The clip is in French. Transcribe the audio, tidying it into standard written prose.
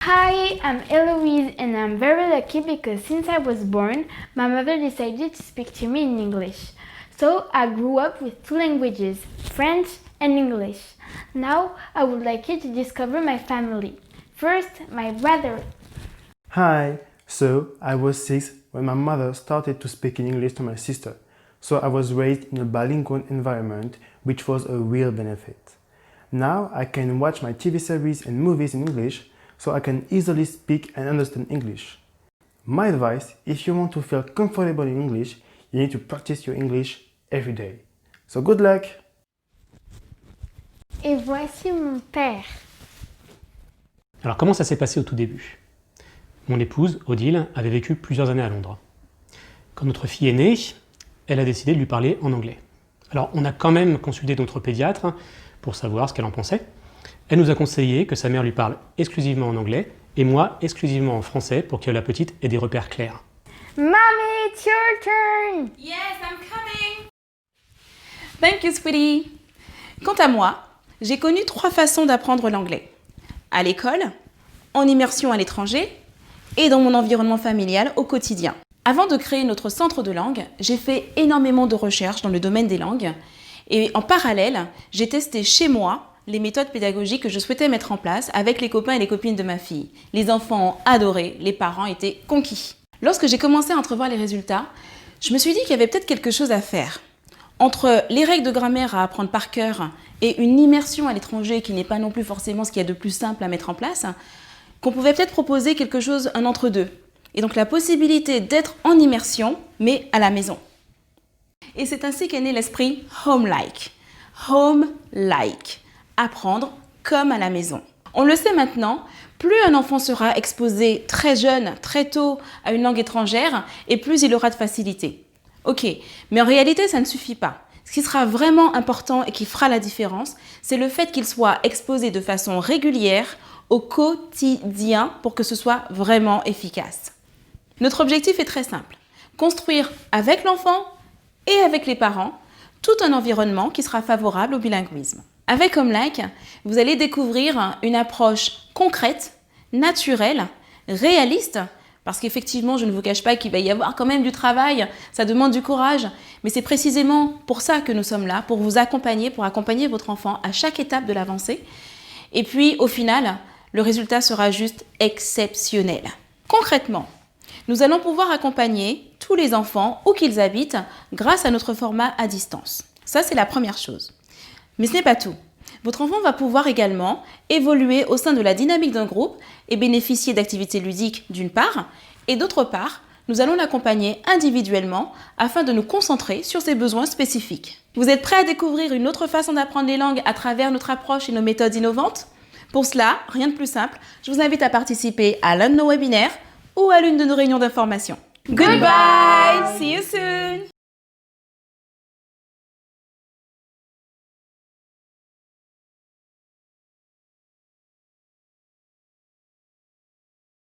Hi, I'm Eloise and I'm very lucky because since I was born, my mother decided to speak to me in English. So I grew up with two languages, French and English. Now I would like you to discover my family. First, my brother. Hi, so I was 6 when my mother started to speak in English to my sister. So I was raised in a bilingual environment, which was a real benefit. Now I can watch my TV series and movies in English, so I can easily speak and understand English. My advice, if you want to feel comfortable in English, you need to practice your English every day. So good luck! Et voici mon père. Alors comment ça s'est passé au tout début? Mon épouse, Odile, avait vécu plusieurs années à Londres. Quand notre fille est née, elle a décidé de lui parler en anglais. Alors on a quand même consulté notre pédiatre pour savoir ce qu'elle en pensait. Elle nous a conseillé que sa mère lui parle exclusivement en anglais et moi exclusivement en français pour que la petite ait des repères clairs. Mommy, it's your turn! Yes, I'm coming! Thank you, sweetie! Quant à moi, j'ai connu 3 façons d'apprendre l'anglais. À l'école, en immersion à l'étranger et dans mon environnement familial au quotidien. Avant de créer notre centre de langue, j'ai fait énormément de recherches dans le domaine des langues et en parallèle, j'ai testé chez moi les méthodes pédagogiques que je souhaitais mettre en place avec les copains et les copines de ma fille. Les enfants ont adoré, les parents étaient conquis. Lorsque j'ai commencé à entrevoir les résultats, je me suis dit qu'il y avait peut-être quelque chose à faire. Entre les règles de grammaire à apprendre par cœur et une immersion à l'étranger qui n'est pas non plus forcément ce qu'il y a de plus simple à mettre en place, qu'on pouvait peut-être proposer quelque chose, un entre-deux. Et donc la possibilité d'être en immersion, mais à la maison. Et c'est ainsi qu'est né l'esprit home-like. Home-like. Apprendre comme à la maison. On le sait maintenant, plus un enfant sera exposé très jeune, très tôt à une langue étrangère, et plus il aura de facilité. Ok, mais en réalité, ça ne suffit pas. Ce qui sera vraiment important et qui fera la différence, c'est le fait qu'il soit exposé de façon régulière au quotidien pour que ce soit vraiment efficace. Notre objectif est très simple. Construire avec l'enfant et avec les parents tout un environnement qui sera favorable au bilinguisme. Avec home-like, vous allez découvrir une approche concrète, naturelle, réaliste, parce qu'effectivement, je ne vous cache pas qu'il va y avoir quand même du travail, ça demande du courage, mais c'est précisément pour ça que nous sommes là, pour vous accompagner, pour accompagner votre enfant à chaque étape de l'avancée. Et puis, au final, le résultat sera juste exceptionnel. Concrètement, nous allons pouvoir accompagner tous les enfants où qu'ils habitent grâce à notre format à distance. Ça, c'est la première chose. Mais ce n'est pas tout. Votre enfant va pouvoir également évoluer au sein de la dynamique d'un groupe et bénéficier d'activités ludiques d'une part, et d'autre part, nous allons l'accompagner individuellement afin de nous concentrer sur ses besoins spécifiques. Vous êtes prêts à découvrir une autre façon d'apprendre les langues à travers notre approche et nos méthodes innovantes? Pour cela, rien de plus simple, je vous invite à participer à l'un de nos webinaires ou à l'une de nos réunions d'information. Goodbye! See you soon!